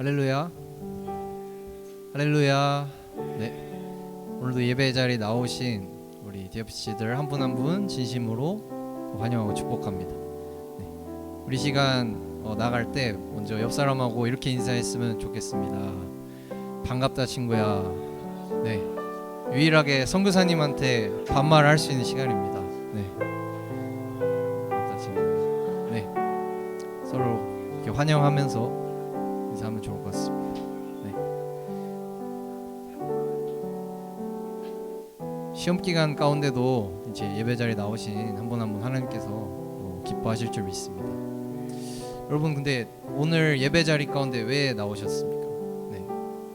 할렐루야. 할렐루야. 네. 오늘도 예배 자리에 나오신 우리 DFC들 한 분 한 분 진심으로 환영하고 축복합니다. 네. 우리 시간 나갈 때 먼저 옆 사람하고 이렇게 인사했으면 좋겠습니다. 반갑다 친구야. 네. 유일하게 선교사님한테 반말할 수 있는 시간입니다. 네. 반갑다 친구. 네. 서로 이렇게 환영하면서 인사하면 좋을 것 같습니다. 네. 시험 기간 가운데도 이제 예배 자리에 나오신 한 분 한 분 하나님께서 기뻐하실 줄 믿습니다. 여러분, 근데 오늘 예배 자리 가운데 왜 나오셨습니까? 네.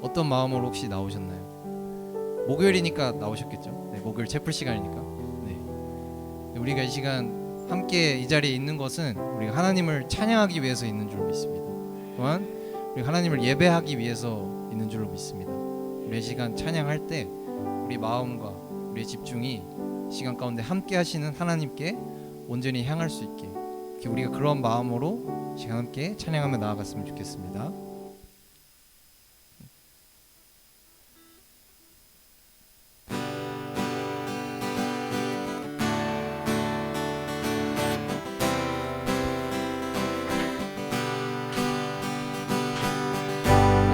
어떤 마음으로 혹시 나오셨나요? 목요일이니까 나오셨겠죠. 네, 목요일 채플 시간이니까. 네. 우리가 이 시간 함께 이 자리에 있는 것은 우리가 하나님을 찬양하기 위해서 있는 줄 믿습니다. 또한 우리 하나님을 예배하기 위해서 있는 줄로 믿습니다. 우리 시간 찬양할 때 우리 마음과 우리의 집중이 시간 가운데 함께 하시는 하나님께 온전히 향할 수 있게 우리가 그런 마음으로 시간 함께 찬양하며 나아갔으면 좋겠습니다.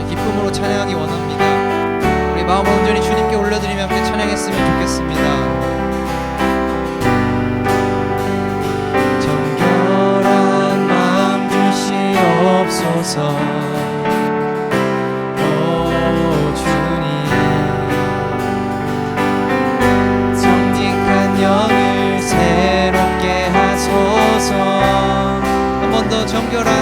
기쁨으로 찬양하기 원합니다. 우리 마음을 온전히 주님께 올려드리며 함께 찬양했으면 좋겠습니다. 정결한 마음 주시옵소서. 오 주님, 정직한 영을 새롭게 하소서. 한 번 더 정결한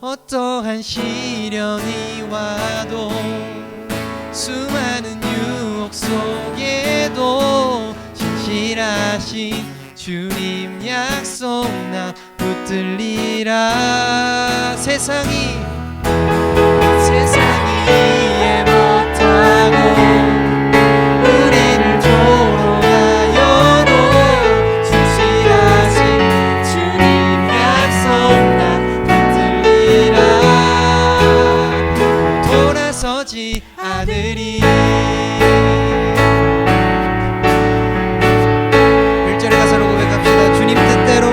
어떠한 시련이 와도 수많은 유혹 속에도 신실하신 주님 약속 나 붙들리라. 세상이 이해 못하고 우리를 조롱하여도 신실하신 주님 약속 나 붙들리라. 돌아서지 않으리. 1절의 가사로 고백합시다. 주님 뜻대로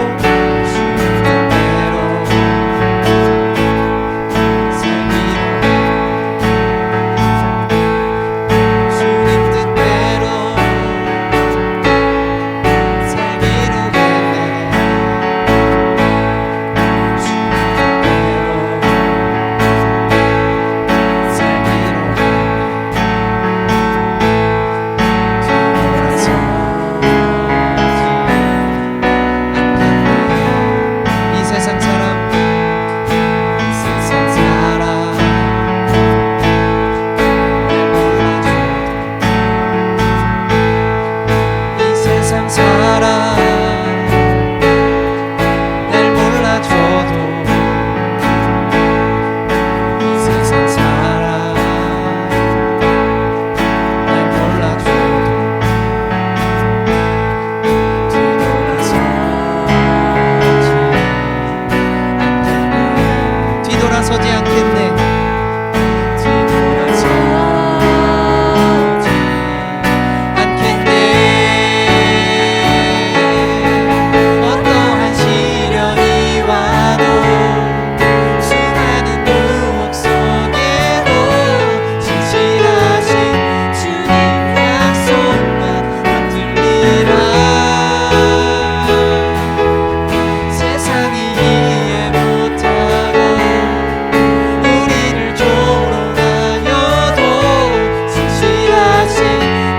뒤돌아서지 않겠네. 뒤돌아서지 않겠네. 어떠한 시련이 와도 수많은 유혹 속에도 신실하신 주님 약속만 붙들리라. 세상이 이해 못하고 우리를 조롱하여도 신실하신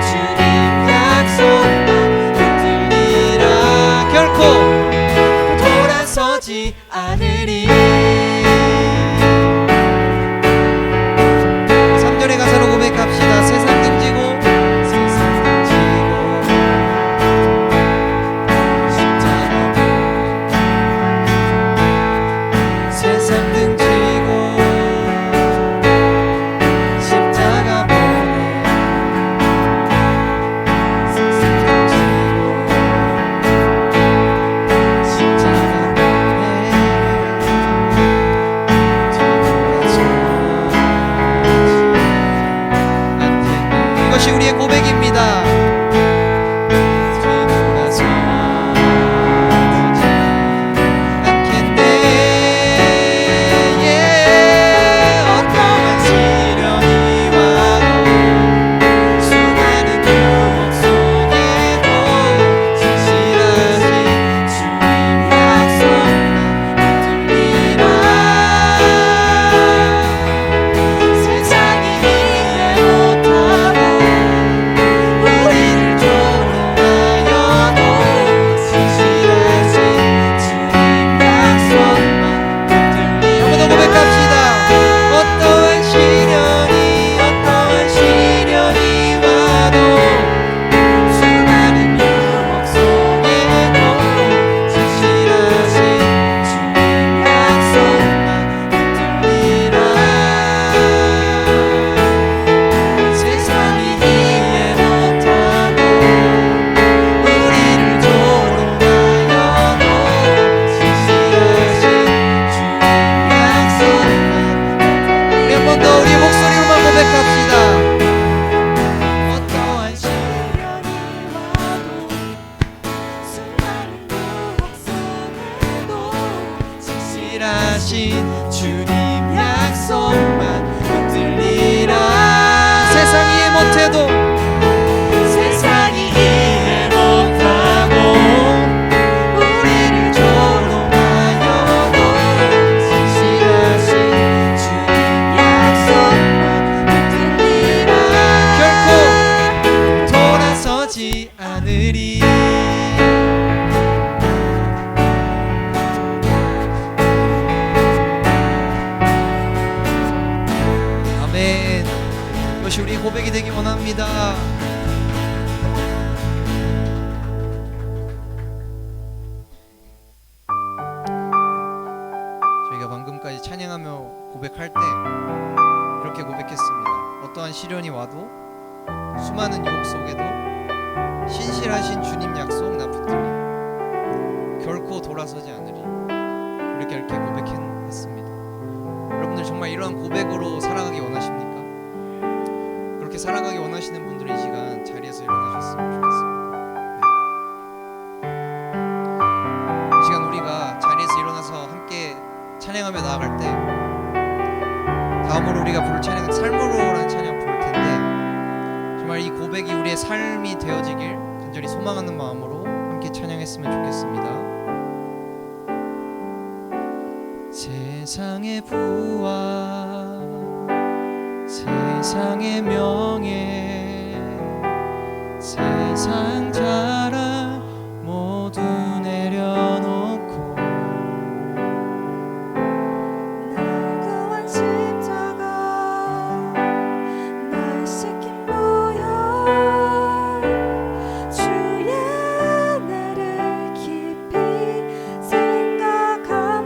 주님 약속만 붙들리라. 결코 돌아서지 않으리. 3절의 가사로 고백합시다. 세상 등지고 십자가 세상 등지고 십자가 보내 세상 등지고 십자가 보내 이것이 우리의 고백입니다. 뒤돌아서지 않겠네. 어떠한 시련이 와도 수많은 유혹 속에도 신실하신 주님 약속만 붙들리라. 세상이 이해 못하고 우리를 조롱하여도 신실하신 주님 약속만 붙들리. 한 번 더 고백합시다. 어떠한 시련이 와도 수많은 유혹 속에도 신실하신 주님 약속만 붙들리라. 세상이 이해 못하고 우리를 조롱하여도 신실하신 주님 약속만. 우리 한 번 더 우리의 목소리로만 고백합시다. 어떠한 시련이 와도 수많은 유혹 속에도 신실하신 주님 약속만 붙들리라. 세상이 이해 못해도 세상이 이해 못하고 우리를 조롱하여도 신실하신 주님 약속만 붙들리라. 결코 돌아서지 않으리. 고백이 되기 원합니다. 저희가 방금까지 찬양하며 고백할 때 이렇게 고백했습니다. 어떠한 시련이 와도 수많은 유혹 속에도 신실하신 주님 약속 나 붙들리 결코 돌아서지 않으리. 이렇게 고백했습니다. 여러분들 정말 이러한 고백으로 살아가기 원하십니까? 그렇게 살아가기 원하시는 분들은 이 시간 자리에서 일어나셨으면 좋겠습니다. 이 시간 우리가 자리에서 일어나서 함께 찬양하며 나아갈 때 다음으로 우리가 부를 찬양은 삶으로라는 찬양 부를 텐데 정말 이 고백이 우리의 삶이 되어지길 간절히 소망하는 마음으로 함께 찬양했으면 좋겠습니다. 세상의 부와 세상의 명예 세상 자랑 모두 내려놓고 날 구한 십자가 날 시킨 보혈 주의 은혜를 깊이 생각합니다.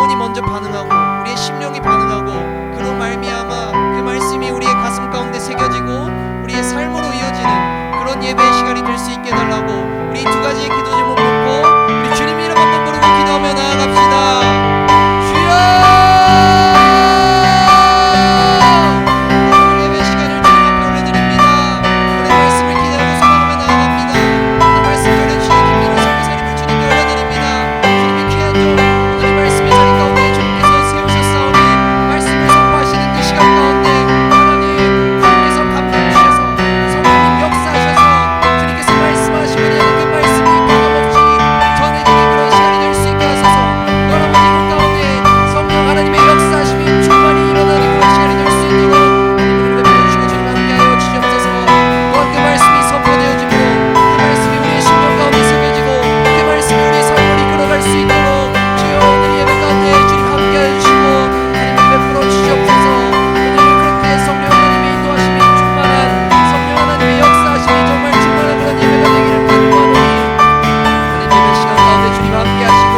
영혼이 먼저 반응하고 우리의 심령이 반응하고 그로 말미암아 그 말씀이 우리의 가슴 가운데 새겨지고 우리의 삶으로 이어지는 그런 예배의 시간이 될 수 있게 해달라고 우리 두 가지의 기도 제목 놓고 우리 주님 이름 한번 부르고 기도하며 나아갑시다. 주여! 오늘 예배 시간을 주님 앞에 올려드립니다. 오늘 말씀을 기대하고 소망하며 나아갑니다. 오늘 말씀 전해주신 김민호 선교사님을 주님께 올려드립니다. 주님의 귀한 종 오늘 이 말씀의 자리 가운데 주님께서 세우셨사오니 말씀을 선포하시는 그 시간 가운데 하나님 주님께서 감동 주셔서 성령님 역사하셔서 주님께서 말씀하시면 그 말씀이 변함없이 전해지는 그런 시간이 될 수 있게 하소서. 여러분 이곳 가운데 성령 하나님의 역사하심이 충만히 일어나는 그런 시간이 될 수 있도록 하나님을 베풀어주시고 주님 함께하여 주시옵소서. 또한 그 말씀이 선포되어지고 그 말씀이 우리의 심령 가운데 새겨지고 그 말씀이 우리의 삶을 이끌어갈 수 있도록 주여 오늘 예배 가운데 주님 함께하여 주시고 하나님을 베풀어 주시옵소서. 오늘 그렇게 성령 하나님의 인도하심이 충만한 성령 하나님의 역사하심이 정말 충만한 그런 예배가 되기를 간구하노니 하나님 예배 시간 가운데 주님 함께하시고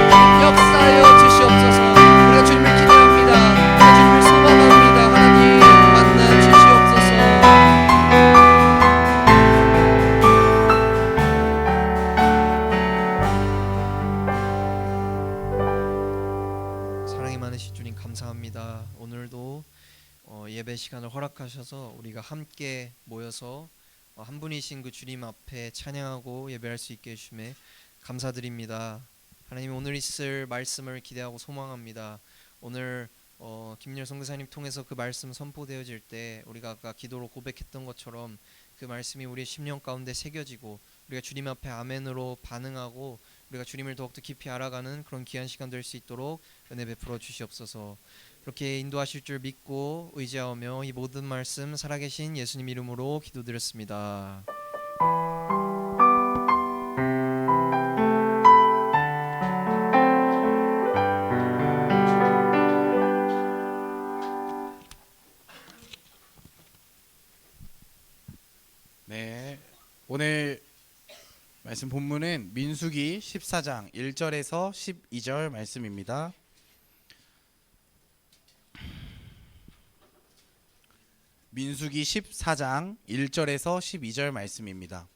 주님 역사하여 주시옵소서. 우리가 주님을 기대합니다. 우리가 주님을 소망합니다. 하나님 만나 주시옵소서. 사랑이 많으신 주님 감사합니다. 오늘도 예배 시간을 허락하셔서 우리가 함께 모여서 한 분이신 그 주님 앞에 찬양하고 예배할 수 있게 해주심에 감사드립니다. 하나님 오늘 있을 말씀을 기대하고 소망합니다. 오늘 김민열 선교사님 통해서 그 말씀 선포되어질 때 우리가 아까 기도로 고백했던 것처럼 그 말씀이 우리의 심령 가운데 새겨지고 우리가 주님 앞에 아멘으로 반응하고 우리가 주님을 더욱더 깊이 알아가는 그런 귀한 시간 될 수 있도록 은혜 베풀어 주시옵소서. 그렇게 인도하실 줄 믿고 의지하며 이 모든 말씀 살아계신 예수님 이름으로 기도드렸습니다. 네, 오늘 말씀 본문은 민수기 14장 1절에서 12절 말씀입니다. 민수기 14장 1절에서 12절 말씀입니다.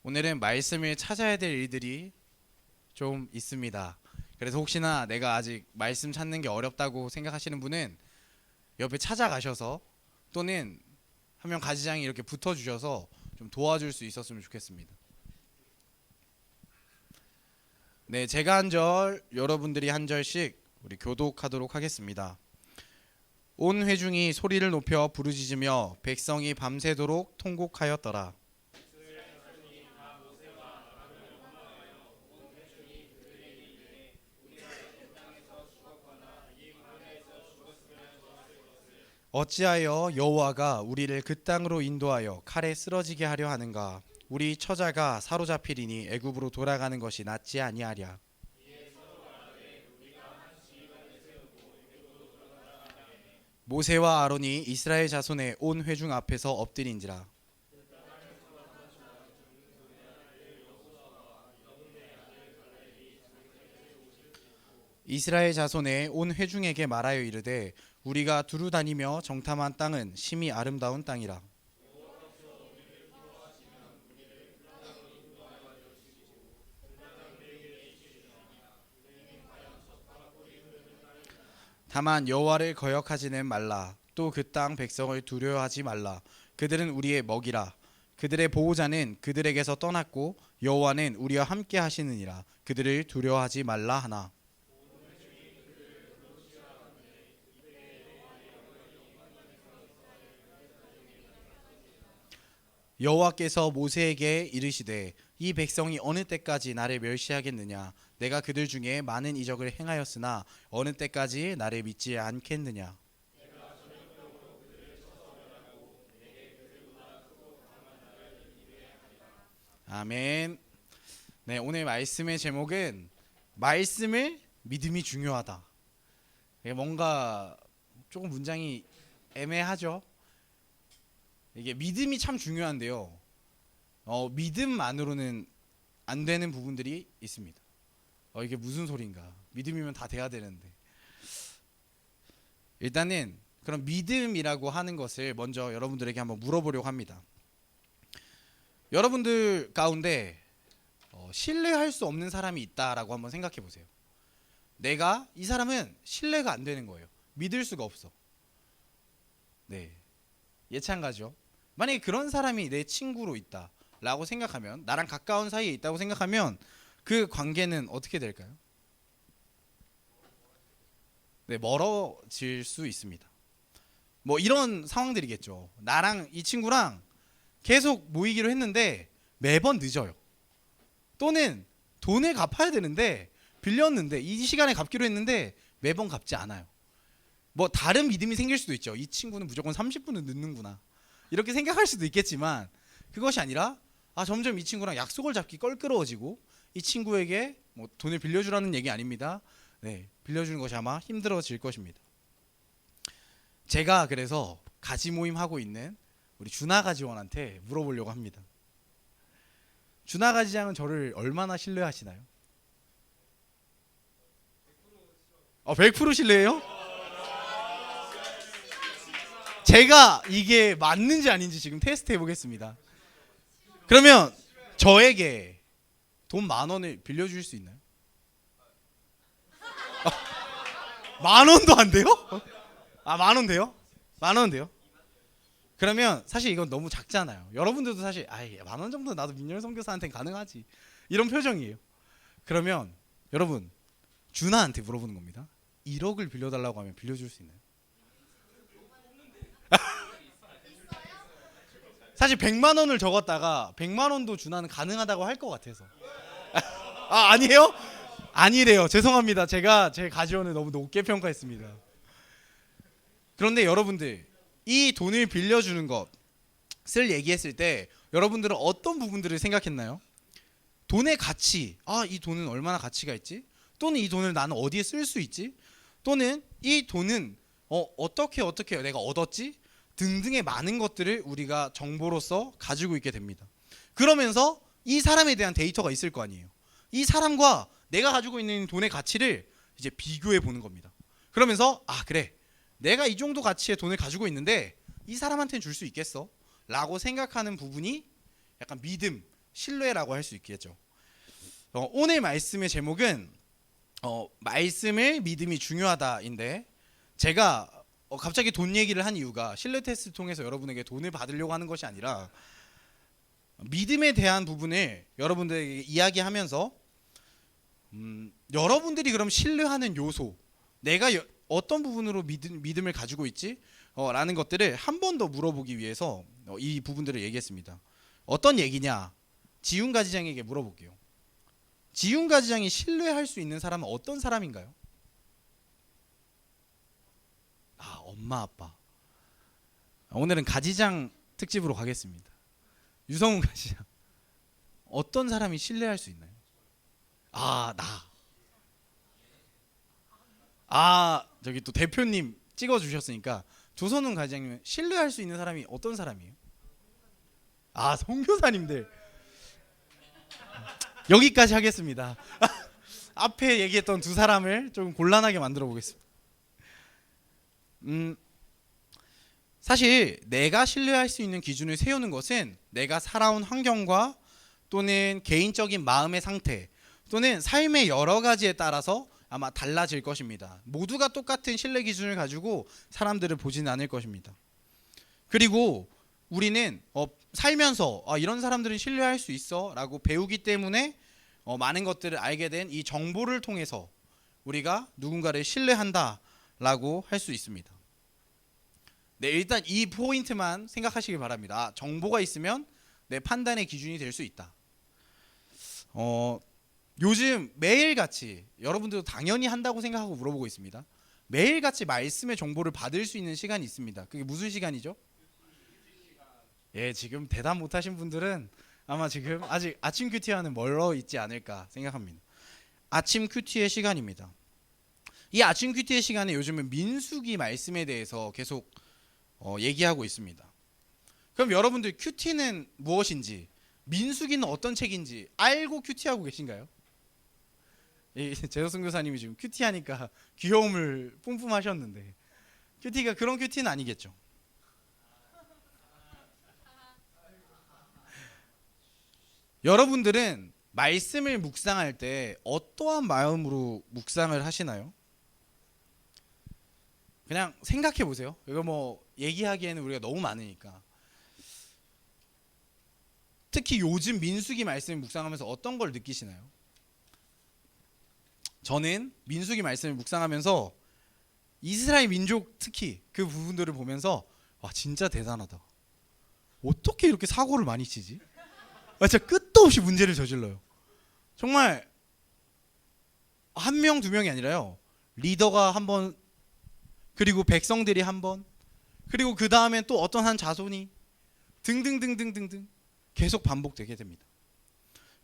오늘은 말씀을 찾아야 될 일들이 좀 있습니다. 그래서 혹시나 내가 아직 말씀 찾는 게 어렵다고 생각하시는 분은 옆에 찾아가셔서 또는 한 명 가지장이 이렇게 붙어주셔서 좀 도와줄 수 있었으면 좋겠습니다. 네, 제가 한 절, 여러분들이 한 절씩 우리 교독하도록 하겠습니다. 온 회중이 소리를 높여 부르짖으며 백성이 밤새도록 통곡하였더라. 어찌하여 여호와가 우리를 그 땅으로 인도하여 칼에 쓰러지게 하려 하는가? 우리 처자가 사로잡히리니 애굽으로 돌아가는 것이 낫지 아니하랴. 모세와 아론이 이스라엘 자손의 온 회중 앞에서 엎드린지라. 이스라엘 자손의 온 회중에게 말하여 이르되 우리가 두루 다니며 정탐한 땅은 심히 아름다운 땅이라. 다만 여호와를 거역하지는 말라. 또 그 땅 백성을 두려워하지 말라. 그들은 우리의 먹이라. 그들의 보호자는 그들에게서 떠났고 여호와는 우리와 함께 하시느니라. 그들을 두려워하지 말라 하나. 여호와께서 모세에게 이르시되 이 백성이 어느 때까지 나를 멸시하겠느냐? 내가 그들 중에 많은 이적을 행하였으나 어느 때까지 나를 믿지 않겠느냐? 아멘. 네, 오늘 말씀의 제목은 말씀을 믿음이 중요하다. 이게 뭔가 조금 문장이 애매하죠. 이게 믿음이 참 중요한데요. 믿음만으로는 안 되는 부분들이 있습니다. 이게 무슨 소린가? 믿음이면 다 돼야 되는데. 일단은 그런 믿음이라고 하는 것을 먼저 여러분들에게 한번 물어보려고 합니다. 여러분들 가운데 신뢰할 수 없는 사람이 있다라고 한번 생각해 보세요. 내가 이 사람은 신뢰가 안 되는 거예요. 믿을 수가 없어. 네, 예찬가죠. 만약에 그런 사람이 내 친구로 있다라고 생각하면, 나랑 가까운 사이에 있다고 생각하면 그 관계는 어떻게 될까요? 네, 멀어질 수 있습니다. 뭐 이런 상황들이겠죠. 나랑 이 친구랑 계속 모이기로 했는데 매번 늦어요. 또는 돈을 갚아야 되는데 빌렸는데 이 시간에 갚기로 했는데 매번 갚지 않아요. 뭐 다른 믿음이 생길 수도 있죠. 이 친구는 무조건 30분은 늦는구나, 이렇게 생각할 수도 있겠지만, 그것이 아니라 점점 이 친구랑 약속을 잡기 껄끄러워지고, 이 친구에게 뭐 돈을 빌려주라는 얘기 아닙니다. 네, 빌려주는 것이 아마 힘들어질 것입니다. 제가 그래서 가지 모임 하고 있는 우리 준하 가지원한테 물어보려고 합니다. 준하 가지장은 저를 얼마나 신뢰하시나요? 100% 신뢰해요? 제가 이게 맞는지 아닌지 지금 테스트 해보겠습니다. 그러면 저에게 돈 10,000원을 빌려주실 수 있나요? 10,000원도 안 돼요? 10,000원 돼요? 10,000원 돼요? 그러면 사실 이건 너무 작잖아요. 여러분들도 사실 10,000원 정도 나도 민열 선교사한테는 가능하지, 이런 표정이에요. 그러면 여러분, 준하한테 물어보는 겁니다. 1억을 빌려달라고 하면 빌려줄 수 있나요? 사실 100만 원을 적었다가 100만 원도 준하는 가능하다고 할 것 같아서. 아니에요? 아니래요. 죄송합니다. 제가 제 가지원을 너무 높게 평가했습니다. 그런데 여러분들, 이 돈을 빌려주는 것을 얘기했을 때 여러분들은 어떤 부분들을 생각했나요? 돈의 가치, 이 돈은 얼마나 가치가 있지? 또는 이 돈을 나는 어디에 쓸 수 있지? 또는 이 돈은 어떻게 내가 얻었지? 등등의 많은 것들을 우리가 정보로서 가지고 있게 됩니다. 그러면서 이 사람에 대한 데이터가 있을 거 아니에요. 이 사람과 내가 가지고 있는 돈의 가치를 이제 비교해 보는 겁니다. 그러면서 그래, 내가 이 정도 가치의 돈을 가지고 있는데 이 사람한테는 줄 수 있겠어? 라고 생각하는 부분이 약간 믿음, 신뢰라고 할 수 있겠죠. 오늘 말씀의 제목은 말씀을 믿음이 중요하다인데, 제가 갑자기 돈 얘기를 한 이유가 신뢰 테스트 통해서 여러분에게 돈을 받으려고 하는 것이 아니라, 믿음에 대한 부분을 여러분들에게 이야기하면서 여러분들이 그럼 신뢰하는 요소, 내가 어떤 부분으로 믿음을 가지고 있지? 라는 것들을 한 번 더 물어보기 위해서 이 부분들을 얘기했습니다. 어떤 얘기냐? 지훈가지장에게 물어볼게요. 지훈가지장이 신뢰할 수 있는 사람은 어떤 사람인가요? 엄마 아빠. 오늘은 가지장 특집으로 가겠습니다. 유성훈 가지장, 어떤 사람이 신뢰할 수 있나요? 저기 또 대표님 찍어주셨으니까 조선훈 가지장님은 신뢰할 수 있는 사람이 어떤 사람이에요? 선교사님들. 여기까지 하겠습니다. 앞에 얘기했던 두 사람을 좀 곤란하게 만들어 보겠습니다. 사실 내가 신뢰할 수 있는 기준을 세우는 것은 내가 살아온 환경과 또는 개인적인 마음의 상태 또는 삶의 여러 가지에 따라서 아마 달라질 것입니다. 모두가 똑같은 신뢰 기준을 가지고 사람들을 보지는 않을 것입니다. 그리고 우리는 살면서 이런 사람들은 신뢰할 수 있어 라고 배우기 때문에 많은 것들을 알게 된 이 정보를 통해서 우리가 누군가를 신뢰한다 라고 할 수 있습니다. 네, 일단 이 포인트만 생각하시길 바랍니다. 정보가 있으면 내 판단의 기준이 될 수 있다. 요즘 매일같이 여러분들도 당연히 한다고 생각하고 물어보고 있습니다. 매일같이 말씀의 정보를 받을 수 있는 시간이 있습니다. 그게 무슨 시간이죠? 지금 대답 못하신 분들은 아마 지금 아직 아침 큐티와는 멀어 있지 않을까 생각합니다. 아침 큐티의 시간입니다. 이 아침 큐티의 시간에 요즘은 민수기 말씀에 대해서 계속 얘기하고 있습니다. 그럼 여러분들 큐티는 무엇인지 민수기는 어떤 책인지 알고 큐티하고 계신가요? 제서승 교사님이 지금 큐티하니까 귀여움을 뿜뿜하셨는데 큐티가 그런 큐티는 아니겠죠. 여러분들은 말씀을 묵상할 때 어떠한 마음으로 묵상을 하시나요? 그냥 생각해 보세요. 이거 뭐 얘기하기에는 우리가 너무 많으니까. 특히 요즘 민수기 말씀을 묵상하면서 어떤 걸 느끼시나요? 저는 민수기 말씀을 묵상하면서 이스라엘 민족 특히 그 부분들을 보면서 와 진짜 대단하다. 어떻게 이렇게 사고를 많이 치지? 진짜 끝도 없이 문제를 저질러요. 정말 한 명, 두 명이 아니라요. 리더가 한 번, 그리고 백성들이 한 번, 그리고 그 다음엔 또 어떤 한 자손이 등등등등등등 계속 반복되게 됩니다.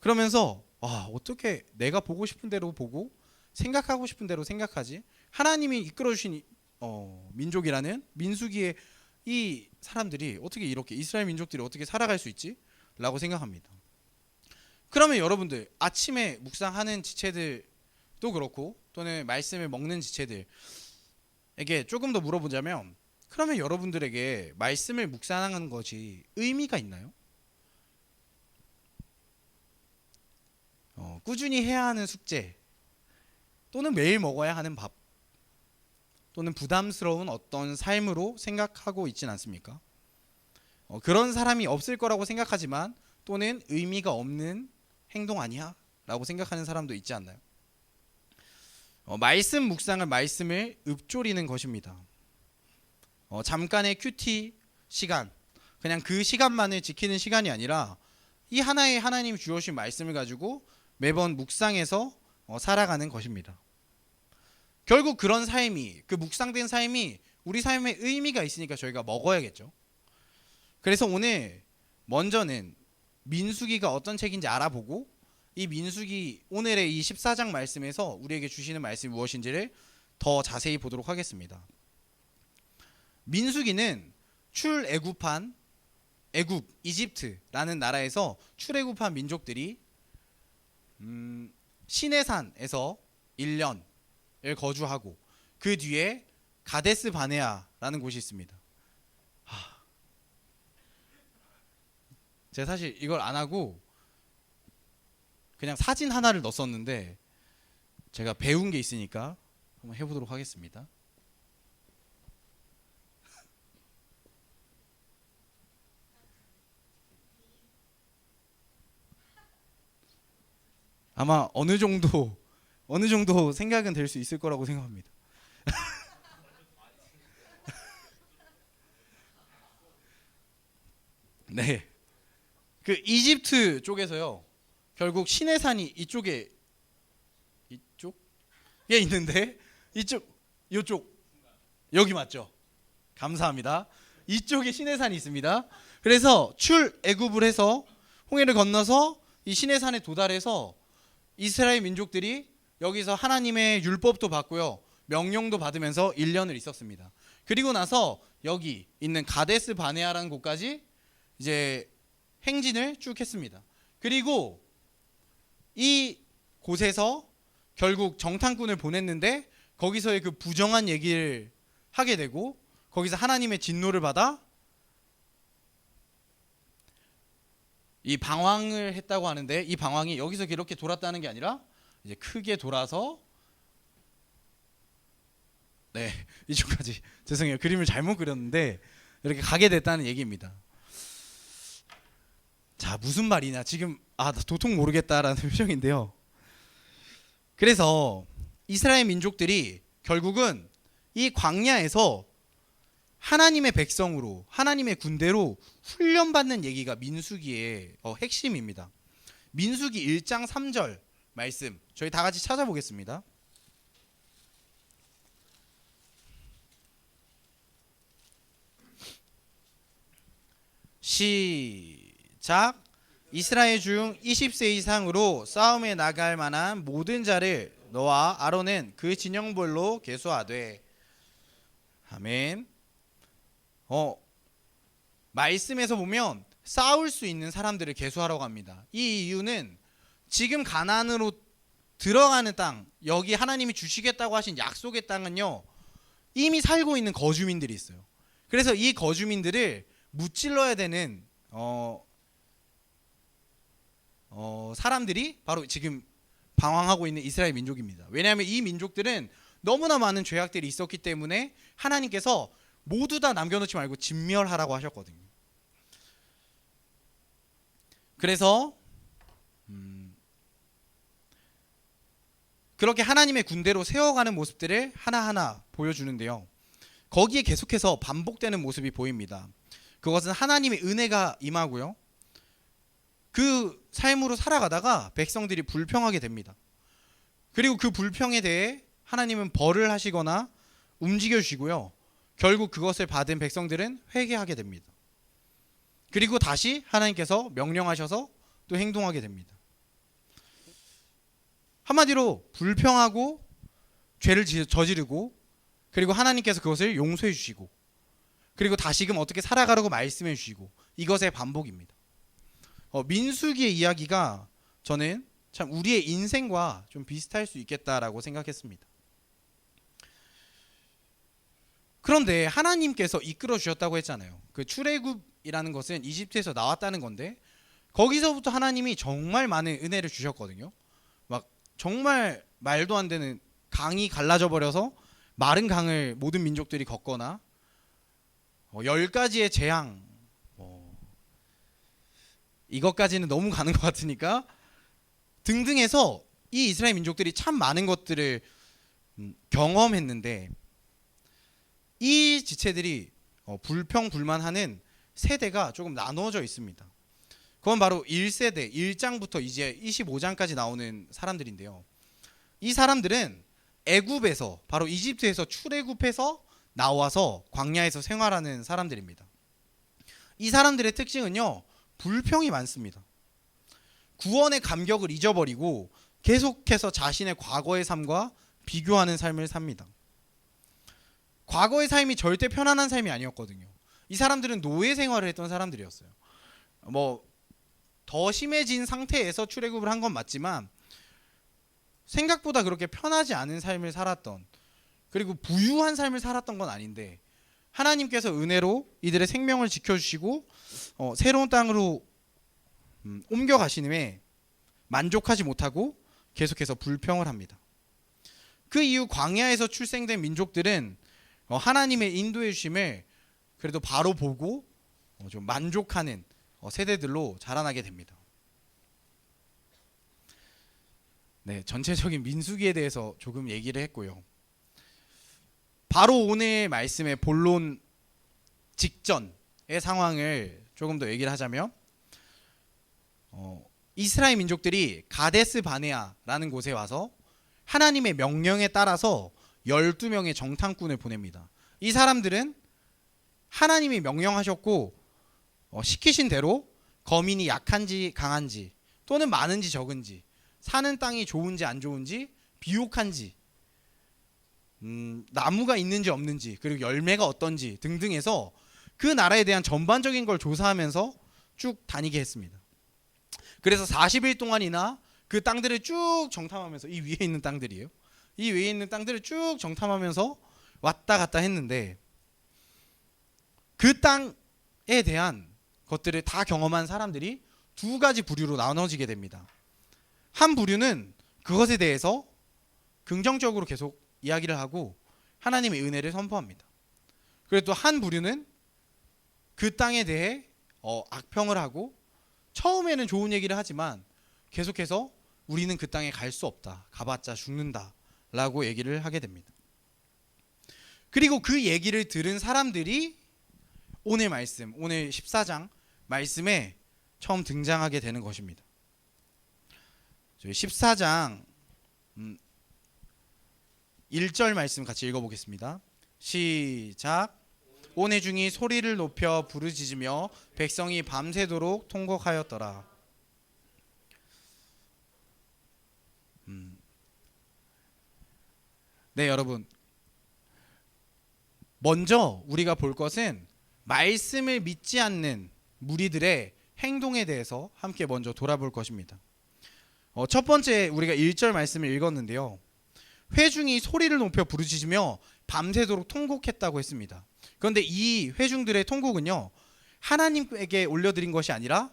그러면서 어떻게 내가 보고 싶은 대로 보고 생각하고 싶은 대로 생각하지? 하나님이 이끌어주신 민족이라는 민수기의 이 사람들이 어떻게 이렇게 이스라엘 민족들이 어떻게 살아갈 수 있지? 라고 생각합니다. 그러면 여러분들 아침에 묵상하는 지체들도 그렇고 또는 말씀을 먹는 지체들에게 조금 더 물어보자면 그러면 여러분들에게 말씀을 묵상하는 것이 의미가 있나요? 꾸준히 해야 하는 숙제 또는 매일 먹어야 하는 밥 또는 부담스러운 어떤 삶으로 생각하고 있진 않습니까? 그런 사람이 없을 거라고 생각하지만 또는 의미가 없는 행동 아니야? 라고 생각하는 사람도 있지 않나요? 말씀 묵상은 말씀을 읊조리는 것입니다. 잠깐의 큐티 시간 그냥 그 시간만을 지키는 시간이 아니라 이 하나의 하나님 주어진 말씀을 가지고 매번 묵상해서 살아가는 것입니다. 결국 그런 삶이 그 묵상된 삶이 우리 삶에 의미가 있으니까 저희가 먹어야겠죠. 그래서 오늘 먼저는 민수기가 어떤 책인지 알아보고 이 민수기 오늘의 이 14장 말씀에서 우리에게 주시는 말씀이 무엇인지를 더 자세히 보도록 하겠습니다. 민수기는 출애굽한 애굽 이집트라는 나라에서 출애굽한 민족들이 시내산에서 1년을 거주하고 그 뒤에 가데스 바네아라는 곳이 있습니다. 제가 사실 이걸 안 하고 그냥 사진 하나를 넣었었는데 제가 배운 게 있으니까 한번 해보도록 하겠습니다. 아마 어느 정도 생각은 될 수 있을 거라고 생각합니다. 네, 그 이집트 쪽에서요. 결국 시내산이 이쪽에 있는데 이쪽 여기 맞죠? 감사합니다. 이쪽에 시내산이 있습니다. 그래서 출애굽을 해서 홍해를 건너서 이 시내산에 도달해서 이스라엘 민족들이 여기서 하나님의 율법도 받고요. 명령도 받으면서 1년을 있었습니다. 그리고 나서 여기 있는 가데스 바네아라는 곳까지 이제 행진을 쭉 했습니다. 그리고 이 곳에서 결국 정탐꾼을 보냈는데 거기서의 그 부정한 얘기를 하게 되고 거기서 하나님의 진노를 받아 이 방황을 했다고 하는데 이 방황이 여기서 이렇게 돌았다는 게 아니라 이제 크게 돌아서 이쪽까지 죄송해요. 그림을 잘못 그렸는데 이렇게 가게 됐다는 얘기입니다. 자, 무슨 말이냐 지금 나 도통 모르겠다라는 표정인데요. 그래서 이스라엘 민족들이 결국은 이 광야에서 하나님의 백성으로 하나님의 군대로 훈련받는 얘기가 민수기의 핵심입니다. 민수기 1장 3절 말씀 저희 다 같이 찾아보겠습니다. 시작. 이스라엘 중 20세 이상으로 싸움에 나갈 만한 모든 자를 너와 아론은 그 진영별로 계수하되. 아멘. 말씀에서 보면 싸울 수 있는 사람들을 계수하라고 합니다. 이 이유는 지금 가나안으로 들어가는 땅, 여기 하나님이 주시겠다고 하신 약속의 땅은요, 이미 살고 있는 거주민들이 있어요. 그래서 이 거주민들을 무찔러야 되는 사람들이 바로 지금 방황하고 있는 이스라엘 민족입니다. 왜냐하면 이 민족들은 너무나 많은 죄악들이 있었기 때문에 하나님께서 모두 다 남겨놓지 말고 진멸하라고 하셨거든요. 그래서 그렇게 하나님의 군대로 세워가는 모습들을 하나하나 보여주는데요. 거기에 계속해서 반복되는 모습이 보입니다. 그것은 하나님의 은혜가 임하고요. 그 삶으로 살아가다가 백성들이 불평하게 됩니다. 그리고 그 불평에 대해 하나님은 벌을 하시거나 움직여 주시고요. 결국 그것을 받은 백성들은 회개하게 됩니다. 그리고 다시 하나님께서 명령하셔서 또 행동하게 됩니다. 한마디로 불평하고 죄를 저지르고 그리고 하나님께서 그것을 용서해 주시고 그리고 다시금 어떻게 살아가라고 말씀해 주시고 이것의 반복입니다. 민수기의 이야기가 저는 참 우리의 인생과 좀 비슷할 수 있겠다라고 생각했습니다. 그런데 하나님께서 이끌어 주셨다고 했잖아요. 그 출애굽이라는 것은 이집트에서 나왔다는 건데 거기서부터 하나님이 정말 많은 은혜를 주셨거든요. 막 정말 말도 안 되는 강이 갈라져 버려서 마른 강을 모든 민족들이 걷거나 10가지의 재앙, 이것까지는 너무 가는 것 같으니까 등등 해서 이 이스라엘 민족들이 참 많은 것들을 경험했는데 이 지체들이 불평불만하는 세대가 조금 나누어져 있습니다. 그건 바로 1세대 1장부터 이제 25장까지 나오는 사람들인데요. 이 사람들은 애굽에서 바로 이집트에서 출애굽해서 나와서 광야에서 생활하는 사람들입니다. 이 사람들의 특징은요, 불평이 많습니다. 구원의 감격을 잊어버리고 계속해서 자신의 과거의 삶과 비교하는 삶을 삽니다. 과거의 삶이 절대 편안한 삶이 아니었거든요. 이 사람들은 노예 생활을 했던 사람들이었어요. 더 심해진 상태에서 출애굽을 한 건 맞지만 생각보다 그렇게 편하지 않은 삶을 살았던, 그리고 부유한 삶을 살았던 건 아닌데 하나님께서 은혜로 이들의 생명을 지켜주시고 새로운 땅으로 옮겨가시는데 만족하지 못하고 계속해서 불평을 합니다. 그 이후 광야에서 출생된 민족들은 하나님의 인도해 주심을 그래도 바로 보고 좀 만족하는 세대들로 자라나게 됩니다. 네, 전체적인 민수기에 대해서 조금 얘기를 했고요. 바로 오늘 말씀의 본론 직전의 상황을 조금 더 얘기를 하자면 이스라엘 민족들이 가데스 바네아라는 곳에 와서 하나님의 명령에 따라서 12명의 정탐꾼을 보냅니다. 이 사람들은 하나님이 명령하셨고 시키신 대로 거민이 약한지 강한지 또는 많은지 적은지 사는 땅이 좋은지 안 좋은지 비옥한지 나무가 있는지 없는지 그리고 열매가 어떤지 등등 해서 그 나라에 대한 전반적인 걸 조사하면서 쭉 다니게 했습니다. 그래서 40일 동안이나 그 땅들을 쭉 정탐하면서, 이 위에 있는 땅들이에요. 이 위에 있는 땅들을 쭉 정탐하면서 왔다 갔다 했는데 그 땅에 대한 것들을 다 경험한 사람들이 두 가지 부류로 나눠지게 됩니다. 한 부류는 그것에 대해서 긍정적으로 계속 이야기를 하고 하나님의 은혜를 선포합니다. 그리고 또 한 부류는 그 땅에 대해 악평을 하고 처음에는 좋은 얘기를 하지만 계속해서 우리는 그 땅에 갈 수 없다, 가봤자 죽는다 라고 얘기를 하게 됩니다. 그리고 그 얘기를 들은 사람들이 오늘 말씀, 오늘 14장 말씀에 처음 등장하게 되는 것입니다. 저희 14장 1절 말씀 같이 읽어보겠습니다. 시작. 온 회중이 소리를 높여 부르짖으며 백성이 밤새도록 통곡하였더라. 네, 여러분, 먼저 우리가 볼 것은 말씀을 믿지 않는 무리들의 행동에 대해서 함께 먼저 돌아볼 것입니다. 첫 번째 우리가 1절 말씀을 읽었는데요. 회중이 소리를 높여 부르짖으며 밤새도록 통곡했다고 했습니다. 그런데 이 회중들의 통곡은요, 하나님에게 올려드린 것이 아니라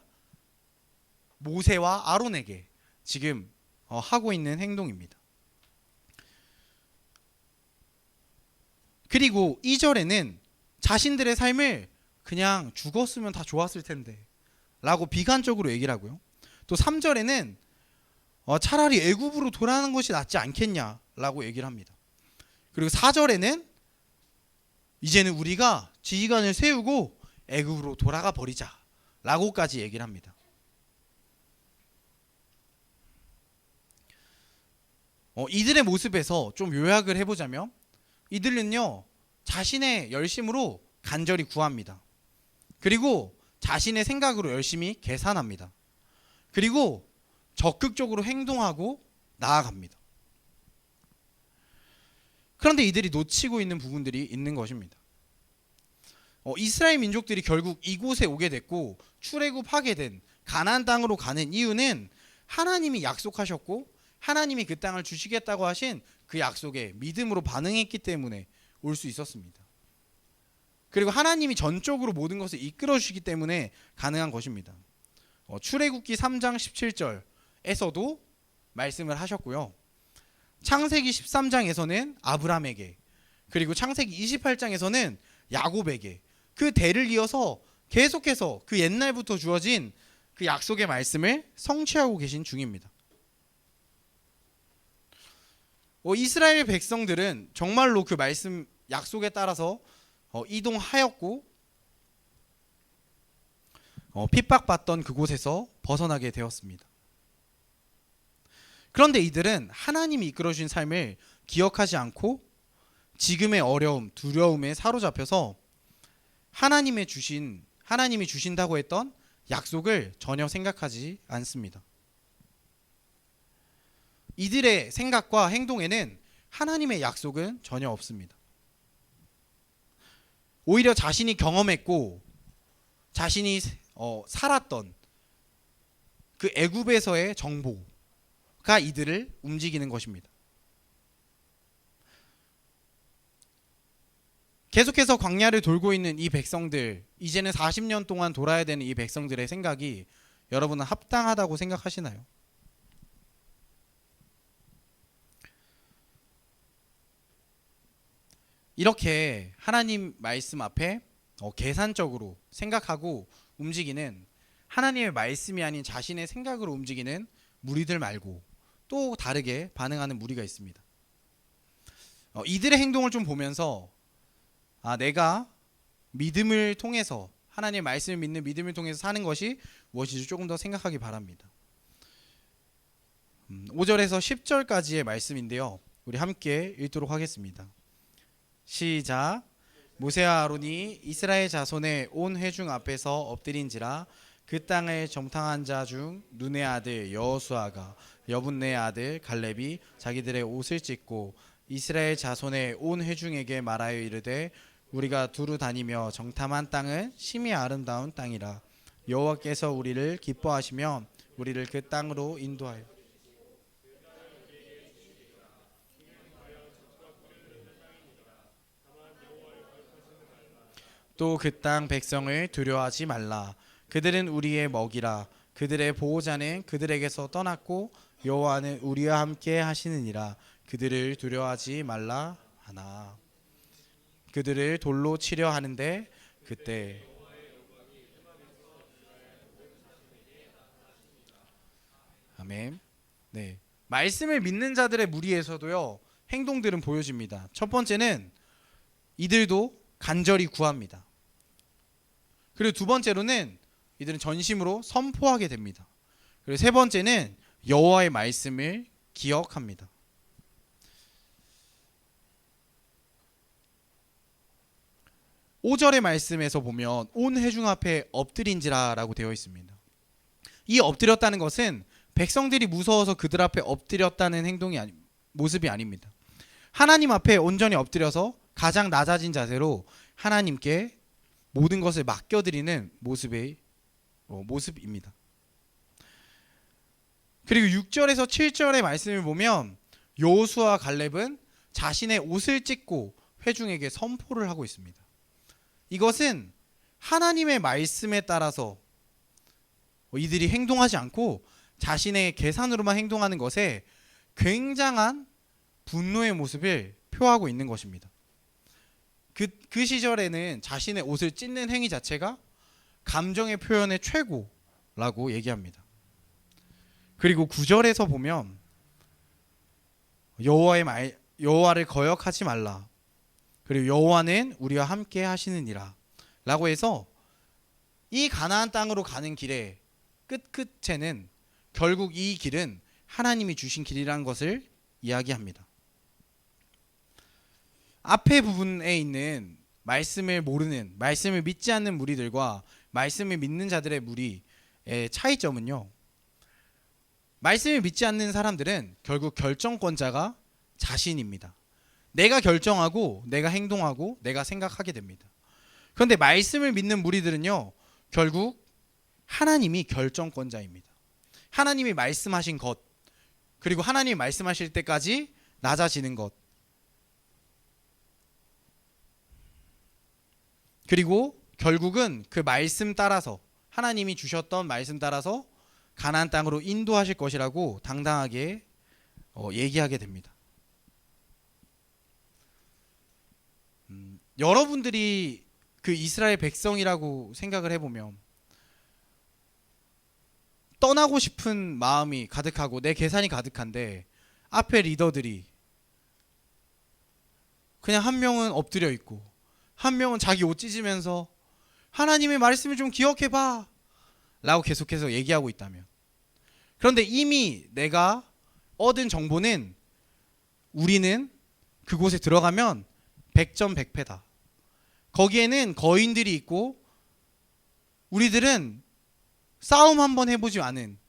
모세와 아론에게 지금 하고 있는 행동입니다. 그리고 2절에는 자신들의 삶을 그냥 죽었으면 다 좋았을 텐데 라고 비관적으로 얘기를 하고요. 또 3절에는 차라리 애굽으로 돌아가는 것이 낫지 않겠냐라고 얘기를 합니다. 그리고 4절에는 이제는 우리가 지휘관을 세우고 애굽으로 돌아가 버리자라고까지 얘기를 합니다. 이들의 모습에서 좀 요약을 해보자면 이들은요, 자신의 열심으로 간절히 구합니다. 그리고 자신의 생각으로 열심히 계산합니다. 그리고 적극적으로 행동하고 나아갑니다. 그런데 이들이 놓치고 있는 부분들이 있는 것입니다. 이스라엘 민족들이 결국 이곳에 오게 됐고 출애굽하게 된 가나안 땅으로 가는 이유는 하나님이 약속하셨고 하나님이 그 땅을 주시겠다고 하신 그 약속에 믿음으로 반응했기 때문에 올 수 있었습니다. 그리고 하나님이 전적으로 모든 것을 이끌어 주시기 때문에 가능한 것입니다. 출애굽기 3장 17절에서도 말씀을 하셨고요. 창세기 13장에서는 아브라함에게, 그리고 창세기 28장에서는 야곱에게 그 대를 이어서 계속해서 그 옛날부터 주어진 그 약속의 말씀을 성취하고 계신 중입니다. 이스라엘 백성들은 정말로 그 말씀 약속에 따라서 이동하였고 핍박받던 그곳에서 벗어나게 되었습니다. 그런데 이들은 하나님이 이끌어주신 삶을 기억하지 않고 지금의 어려움, 두려움에 사로잡혀서 하나님이 주신다고 했던 약속을 전혀 생각하지 않습니다. 이들의 생각과 행동에는 하나님의 약속은 전혀 없습니다. 오히려 자신이 경험했고 자신이 살았던 그 애굽에서의 정보가 이들을 움직이는 것입니다. 계속해서 광야를 돌고 있는 이 백성들, 이제는 40년 동안 돌아야 되는 이 백성들의 생각이 여러분은 합당하다고 생각하시나요? 이렇게 하나님 말씀 앞에 계산적으로 생각하고 움직이는, 하나님의 말씀이 아닌 자신의 생각으로 움직이는 무리들 말고 또 다르게 반응하는 무리가 있습니다. 이들의 행동을 좀 보면서 내가 믿음을 통해서, 하나님의 말씀을 믿는 믿음을 통해서 사는 것이 무엇인지 조금 더 생각하기 바랍니다. 5절에서 10절까지의 말씀인데요, 우리 함께 읽도록 하겠습니다. 시작. 모세와 아론이 이스라엘 자손의 온 회중 앞에서 엎드린지라 그 땅을 정탐한 자 중 눈의 아들 여호수아가 여분네의 아들 갈렙이 자기들의 옷을 찢고 이스라엘 자손의 온 회중에게 말하여 이르되 우리가 두루 다니며 정탐한 땅은 심히 아름다운 땅이라 여호와께서 우리를 기뻐하시며 우리를 그 땅으로 인도하여 또 그 땅 백성을 두려워하지 말라. 그들은 우리의 먹이라. 그들의 보호자는 그들에게서 떠났고 여호와는 우리와 함께 하시느니라. 그들을 두려워하지 말라 하나. 그들을 돌로 치려 하는데 그때 아멘. 네, 말씀을 믿는 자들의 무리에서도요 행동들은 보여집니다. 첫 번째는 이들도 간절히 구합니다. 그리고 두 번째로는 이들은 전심으로 선포하게 됩니다. 그리고 세 번째는 여호와의 말씀을 기억합니다. (5절의) 말씀에서 보면 온 회중 앞에 엎드린지라라고 되어 있습니다. 이 엎드렸다는 것은 백성들이 무서워서 그들 앞에 엎드렸다는 모습이 아닙니다. 하나님 앞에 온전히 엎드려서 가장 낮아진 자세로 하나님께 모든 것을 맡겨드리는 모습의 모습입니다. 그리고 6절에서 7절의 말씀을 보면 여호수아와 갈렙은 자신의 옷을 찢고 회중에게 선포를 하고 있습니다. 이것은 하나님의 말씀에 따라서 이들이 행동하지 않고 자신의 계산으로만 행동하는 것에 굉장한 분노의 모습을 표하고 있는 것입니다. 그 시절에는 자신의 옷을 찢는 행위 자체가 감정의 표현의 최고라고 얘기합니다. 그리고 9절에서 보면 여호와를 거역하지 말라. 그리고 여호와는 우리와 함께 하시느니라 라고 해서 이 가나안 땅으로 가는 길의 끝에는 결국 이 길은 하나님이 주신 길이라는 것을 이야기합니다. 앞에 부분에 있는 말씀을 모르는, 말씀을 믿지 않는 무리들과 말씀을 믿는 자들의 무리의 차이점은요, 말씀을 믿지 않는 사람들은 결국 결정권자가 자신입니다. 내가 결정하고 내가 행동하고 내가 생각하게 됩니다. 그런데 말씀을 믿는 무리들은요, 결국 하나님이 결정권자입니다. 하나님이 말씀하신 것, 그리고 하나님이 말씀하실 때까지 낮아지는 것, 그리고 결국은 그 말씀 따라서, 하나님이 주셨던 말씀 따라서 가나안 땅으로 인도하실 것이라고 당당하게 얘기하게 됩니다. 여러분들이 그 이스라엘 백성이라고 생각을 해보면 떠나고 싶은 마음이 가득하고 내 계산이 가득한데 앞에 리더들이 그냥 한 명은 엎드려 있고 한 명은 자기 옷 찢으면서 하나님의 말씀을 좀 기억해봐 라고 계속해서 얘기하고 있다면, 그런데 이미 내가 얻은 정보는 우리는 그곳에 들어가면 100점 100패다. 거기에는 거인들이 있고 우리들은 싸움 한번 해보지 않은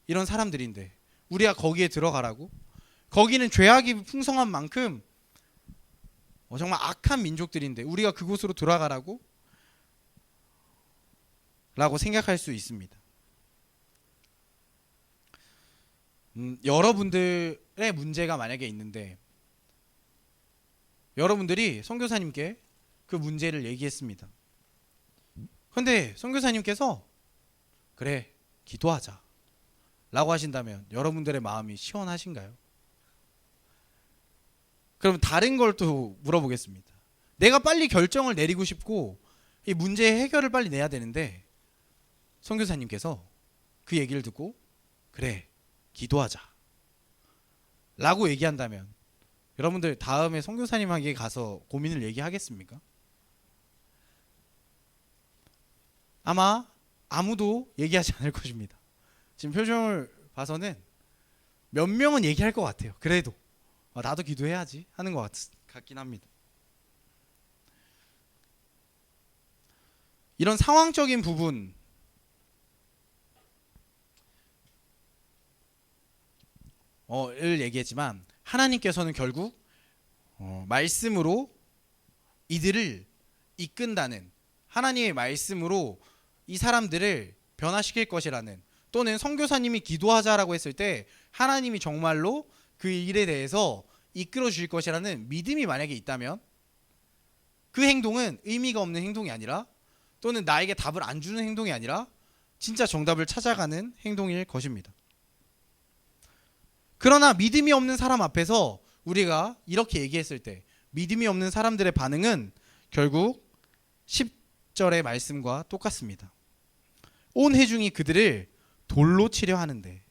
이런 사람들인데 우리가 거기에 들어가라고? 거기는 죄악이 풍성한 만큼 정말 악한 민족들인데 우리가 그곳으로 들어가라고? 라고 생각할 수 있습니다. 여러분들의 문제가 만약에 있는데 여러분들이 선교사님께 그 문제를 얘기했습니다. 그런데 선교사님께서 그래, 기도하자 라고 하신다면 여러분들의 마음이 시원하신가요? 그럼 다른 걸 또 물어보겠습니다. 내가 빨리 결정을 내리고 싶고 이 문제의 해결을 빨리 내야 되는데 선교사님께서 그 얘기를 듣고 그래, 기도하자 라고 얘기한다면 여러분들 다음에 선교사님에게 가서 고민을 얘기하겠습니까? 아마 아무도 얘기하지 않을 것입니다. 지금 표정을 봐서는 몇 명은 얘기할 것 같아요. 그래도 나도 기도해야지 하는 것 같긴 합니다. 이런 상황적인 부분을 얘기했지만 하나님께서는 결국 말씀으로 이들을 이끈다는, 하나님의 말씀으로 이 사람들을 변화시킬 것이라는, 또는 선교사님이 기도하자라고 했을 때 하나님이 정말로 그 일에 대해서 이끌어 주실 것이라는 믿음이 만약에 있다면 그 행동은 의미가 없는 행동이 아니라, 또는 나에게 답을 안 주는 행동이 아니라 진짜 정답을 찾아가는 행동일 것입니다. 그러나 믿음이 없는 사람 앞에서 우리가 이렇게 얘기했을 때 믿음이 없는 사람들의 반응은 결국 10절의 말씀과 똑같습니다. 온 회중이 그들을 돌로 치려 하는데,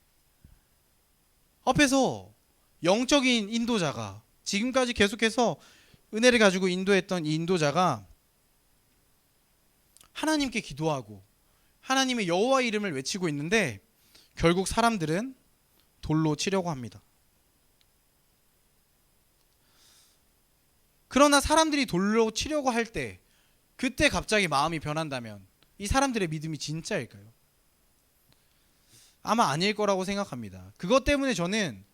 앞에서 영적인 인도자가, 지금까지 계속해서 은혜를 가지고 인도했던 이 인도자가 하나님께 기도하고 하나님의 여호와 이름을 외치고 있는데 결국 사람들은 돌로 치려고 합니다. 그러나 사람들이 돌로 치려고 할 때 그때 갑자기 마음이 변한다면 이 사람들의 믿음이 진짜일까요? 아마 아닐 거라고 생각합니다. 그것 때문에 저는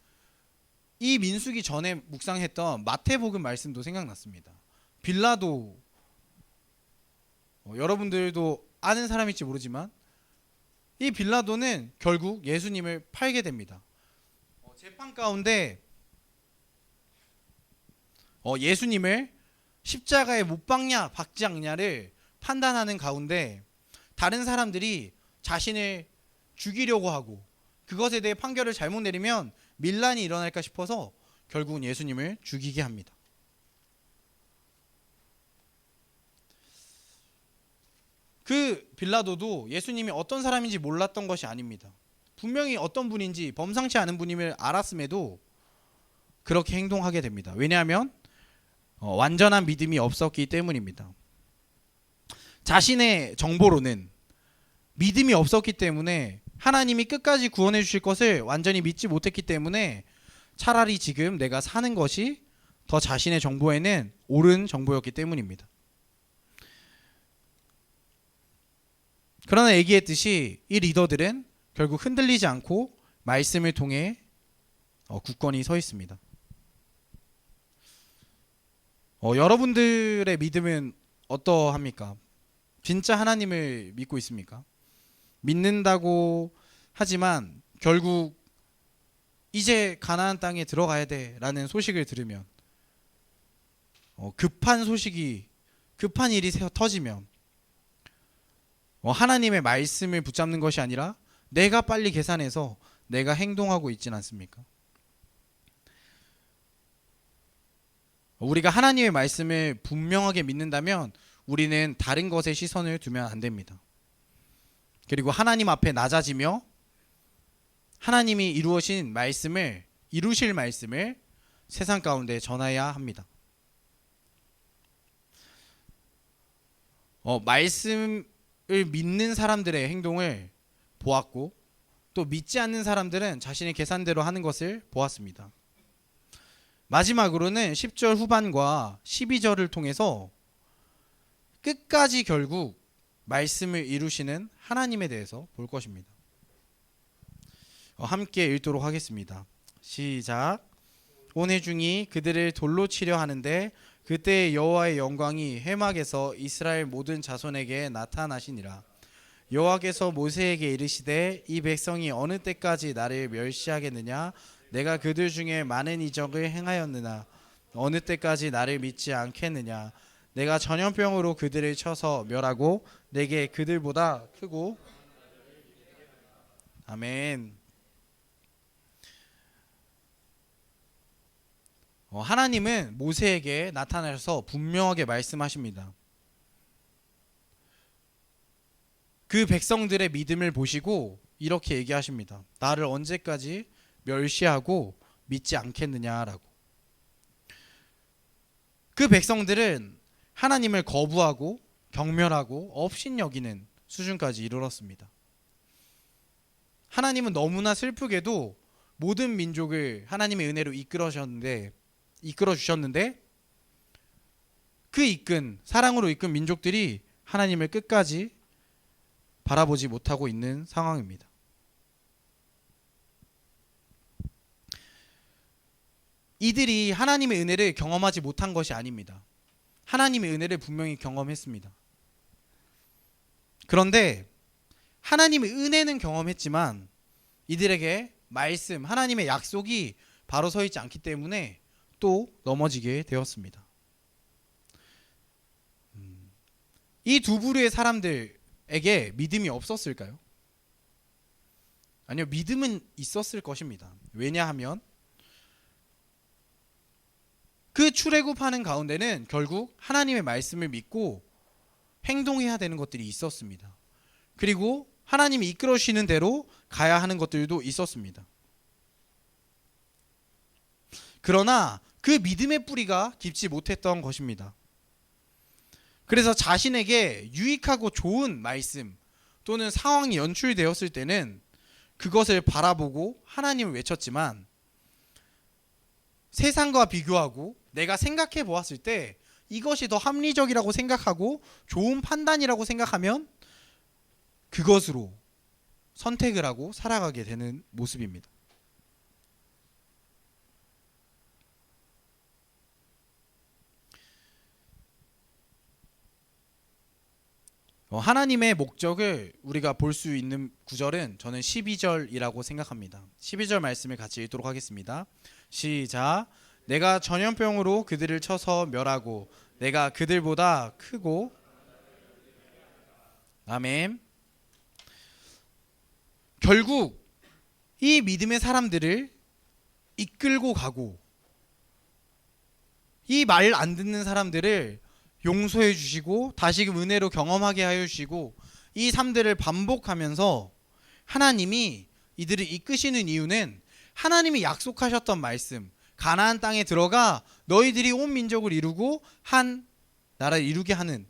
이 민수기 전에 묵상했던 마태복음 말씀도 생각났습니다. 빌라도 여러분들도 아는 사람일지 모르지만 이 빌라도는 결국 예수님을 팔게 됩니다. 재판 가운데 예수님을 십자가에 못 박냐 박지 않냐를 판단하는 가운데 다른 사람들이 자신을 죽이려고 하고 그것에 대해 판결을 잘못 내리면 밀란이 일어날까 싶어서 결국은 예수님을 죽이게 합니다. 그 빌라도도 예수님이 어떤 사람인지 몰랐던 것이 아닙니다. 분명히 어떤 분인지 범상치 않은 분임을 알았음에도 그렇게 행동하게 됩니다. 왜냐하면 완전한 믿음이 없었기 때문입니다. 자신의 정보로는 믿음이 없었기 때문에 하나님이 끝까지 구원해 주실 것을 완전히 믿지 못했기 때문에 차라리 지금 내가 사는 것이 더 자신의 정보에는 옳은 정보였기 때문입니다. 그러나 얘기했듯이 이 리더들은 결국 흔들리지 않고 말씀을 통해 굳건히 서 있습니다. 여러분들의 믿음은 어떠합니까? 진짜 하나님을 믿고 있습니까? 믿는다고 하지만 결국 이제 가나안 땅에 들어가야 돼라는 소식을 들으면 급한 일이 터지면 하나님의 말씀을 붙잡는 것이 아니라 내가 빨리 계산해서 내가 행동하고 있진 않습니까? 우리가 하나님의 말씀을 분명하게 믿는다면 우리는 다른 것에 시선을 두면 안 됩니다. 그리고 하나님 앞에 낮아지며 하나님이 이루실 말씀을 세상 가운데 전해야 합니다. 말씀을 믿는 사람들의 행동을 보았고 또 믿지 않는 사람들은 자신의 계산대로 하는 것을 보았습니다. 마지막으로는 10절 후반과 12절을 통해서 끝까지 결국 말씀을 이루시는 하나님에 대해서 볼 것입니다. 함께 읽도록 하겠습니다. 시작. 온 회중이 그들을 돌로 치려 하는데 그때 여호와의 영광이 회막에서 이스라엘 모든 자손에게 나타나시니라. 여호와께서 모세에게 이르시되 이 백성이 어느 때까지 나를 멸시하겠느냐. 내가 그들 중에 많은 이적을 행하였느냐. 어느 때까지 나를 믿지 않겠느냐. 내가 전염병으로 그들을 쳐서 멸하고 내게 그들보다 크고. 아멘. 하나님은 모세에게 나타나셔서 분명하게 말씀하십니다. 그 백성들의 믿음을 보시고 이렇게 얘기하십니다. 나를 언제까지 멸시하고 믿지 않겠느냐라고. 그 백성들은 하나님을 거부하고 경멸하고 업신여기는 수준까지 이르렀습니다. 하나님은 너무나 슬프게도 모든 민족을 하나님의 은혜로 이끌어 주셨는데 그 사랑으로 이끈 민족들이 하나님을 끝까지 바라보지 못하고 있는 상황입니다. 이들이 하나님의 은혜를 경험하지 못한 것이 아닙니다. 하나님의 은혜를 분명히 경험했습니다. 그런데 하나님의 은혜는 경험했지만 이들에게 말씀, 하나님의 약속이 바로 서 있지 않기 때문에 또 넘어지게 되었습니다. 이 두 부류의 사람들에게 믿음이 없었을까요? 아니요, 믿음은 있었을 것입니다. 왜냐하면 그 출애굽하는 가운데는 결국 하나님의 말씀을 믿고 행동해야 되는 것들이 있었습니다. 그리고 하나님이 이끌어 주시는 대로 가야 하는 것들도 있었습니다. 그러나 그 믿음의 뿌리가 깊지 못했던 것입니다. 그래서 자신에게 유익하고 좋은 말씀 또는 상황이 연출되었을 때는 그것을 바라보고 하나님을 외쳤지만 세상과 비교하고 내가 생각해 보았을 때 이것이 더 합리적이라고 생각하고 좋은 판단이라고 생각하면 그것으로 선택을 하고 살아가게 되는 모습입니다. 하나님의 목적을 우리가 볼 수 있는 구절은 저는 12절이라고 생각합니다. 12절 말씀을 같이 읽도록 하겠습니다. 시작. 내가 전염병으로 그들을 쳐서 멸하고 내가 그들보다 크고. 아멘. 결국 이 믿음의 사람들을 이끌고 가고 이 말 안 듣는 사람들을 용서해 주시고 다시금 은혜로 경험하게 하여 주시고 이 삶들을 반복하면서 하나님이 이들을 이끄시는 이유는 하나님이 약속하셨던 말씀, 가나안 땅에 들어가 너희들이 온 민족을 이루고 한 나라를 이루게 하는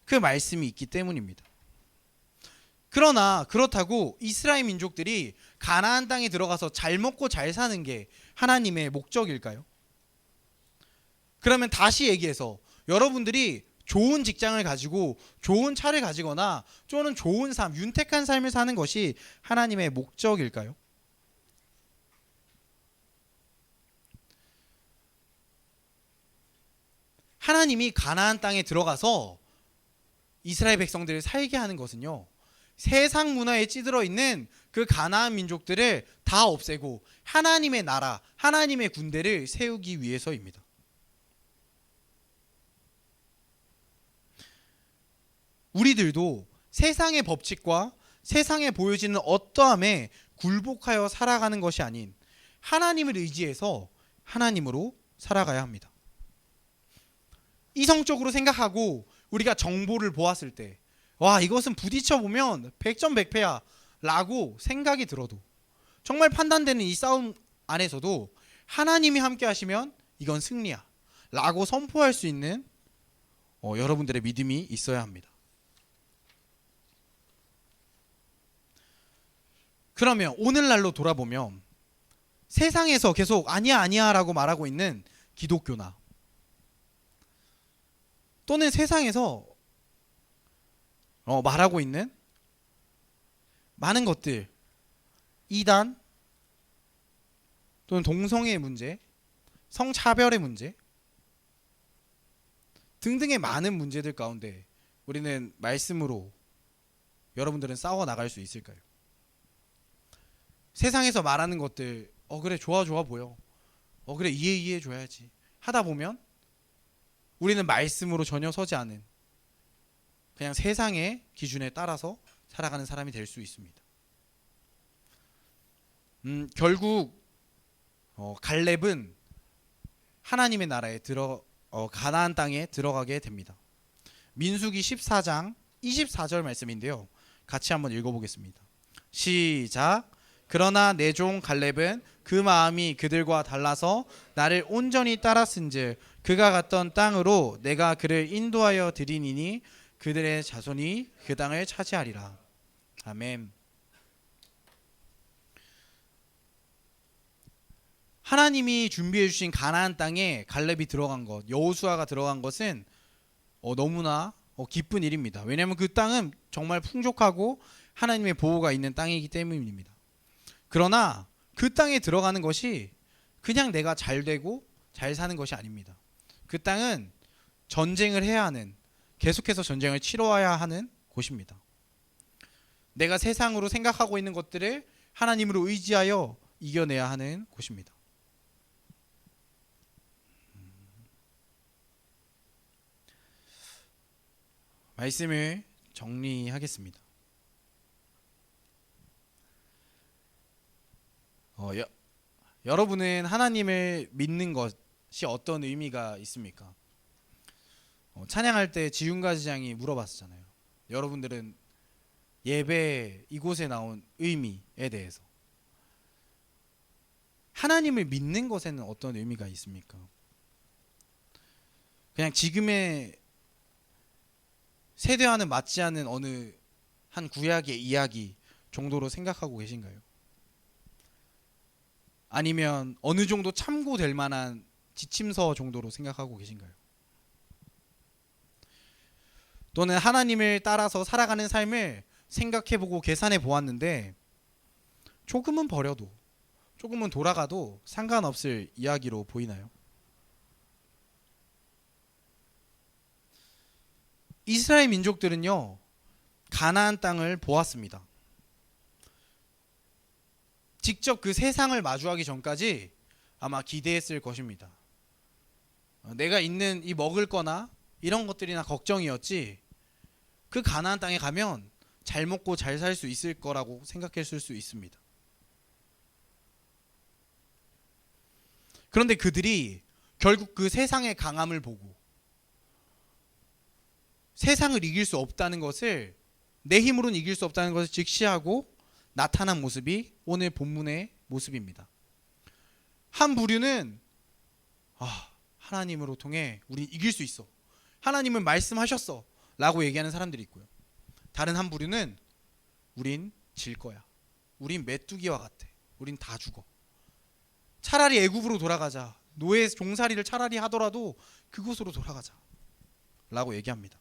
그 말씀이 있기 때문입니다. 그러나 그렇다고 이스라엘 민족들이 가나안 땅에 들어가서 잘 먹고 잘 사는 게 하나님의 목적일까요? 그러면 다시 얘기해서 여러분들이 좋은 직장을 가지고 좋은 차를 가지거나 또는 좋은 삶, 윤택한 삶을 사는 것이 하나님의 목적일까요? 하나님이 가나안 땅에 들어가서 이스라엘 백성들을 살게 하는 것은요, 세상 문화에 찌들어 있는 그 가나안 민족들을 다 없애고 하나님의 나라, 하나님의 군대를 세우기 위해서입니다. 우리들도 세상의 법칙과 세상에 보여지는 어떠함에 굴복하여 살아가는 것이 아닌 하나님을 의지해서 하나님으로 살아가야 합니다. 이성적으로 생각하고 우리가 정보를 보았을 때 와, 이것은 부딪혀 보면 백전백패야 라고 생각이 들어도 정말 판단되는 이 싸움 안에서도 하나님이 함께 하시면 이건 승리야 라고 선포할 수 있는 여러분들의 믿음이 있어야 합니다. 그러면 오늘날로 돌아보면 세상에서 계속 아니야 아니야 라고 말하고 있는 기독교나 또는 세상에서 말하고 있는 많은 것들, 이단 또는 동성애의 문제, 성차별의 문제 등등의 많은 문제들 가운데 우리는 말씀으로 여러분들은 싸워 나갈 수 있을까요? 세상에서 말하는 것들 그래 좋아 보여, 그래 이해해 줘야지 하다 보면 우리는 말씀으로 전혀 서지 않은 그냥 세상의 기준에 따라서 살아가는 사람이 될 수 있습니다. 결국 갈렙은 하나님의 나라에 가나안 땅에 들어가게 됩니다. 민수기 14장 24절 말씀인데요, 같이 한번 읽어보겠습니다. 시작. 그러나 내 종 갈렙은 그 마음이 그들과 달라서 나를 온전히 따랐은즉 그가 갔던 땅으로 내가 그를 인도하여 드리니니 그들의 자손이 그 땅을 차지하리라. 아멘. 하나님이 준비해 주신 가나안 땅에 갈렙이 들어간 것, 여호수아가 들어간 것은 너무나 기쁜 일입니다. 왜냐하면 그 땅은 정말 풍족하고 하나님의 보호가 있는 땅이기 때문입니다. 그러나 그 땅에 들어가는 것이 그냥 내가 잘 되고 잘 사는 것이 아닙니다. 그 땅은 전쟁을 해야 하는, 계속해서 전쟁을 치러야 하는 곳입니다. 내가 세상으로 생각하고 있는 것들을 하나님으로 의지하여 이겨내야 하는 곳입니다. 말씀을 정리하겠습니다. 여러분은 하나님을 믿는 것이 어떤 의미가 있습니까? 찬양할 때 지훈가 지장이 물어봤었잖아요. 여러분들은 예배 이곳에 나온 의미에 대해서 하나님을 믿는 것에는 어떤 의미가 있습니까? 그냥 지금의 세대와는 맞지 않는 어느 한 구약의 이야기 정도로 생각하고 계신가요? 아니면 어느 정도 참고될 만한 지침서 정도로 생각하고 계신가요? 또는 하나님을 따라서 살아가는 삶을 생각해보고 계산해 보았는데 조금은 버려도, 조금은 돌아가도 상관없을 이야기로 보이나요? 이스라엘 민족들은요, 가나안 땅을 보았습니다. 직접 그 세상을 마주하기 전까지 아마 기대했을 것입니다. 내가 있는 이 먹을 거나 이런 것들이나 걱정이었지, 그 가나안 땅에 가면 잘 먹고 잘 살 수 있을 거라고 생각했을 수 있습니다. 그런데 그들이 결국 그 세상의 강함을 보고 세상을 이길 수 없다는 것을, 내 힘으로는 이길 수 없다는 것을 직시하고 나타난 모습이 오늘 본문의 모습입니다. 한 부류는 하나님으로 통해 우린 이길 수 있어, 하나님은 말씀하셨어 라고 얘기하는 사람들이 있고요. 다른 한 부류는 우린 질 거야, 우린 메뚜기와 같아, 우린 다 죽어, 차라리 애굽으로 돌아가자, 노예 종살이를 차라리 하더라도 그곳으로 돌아가자 라고 얘기합니다.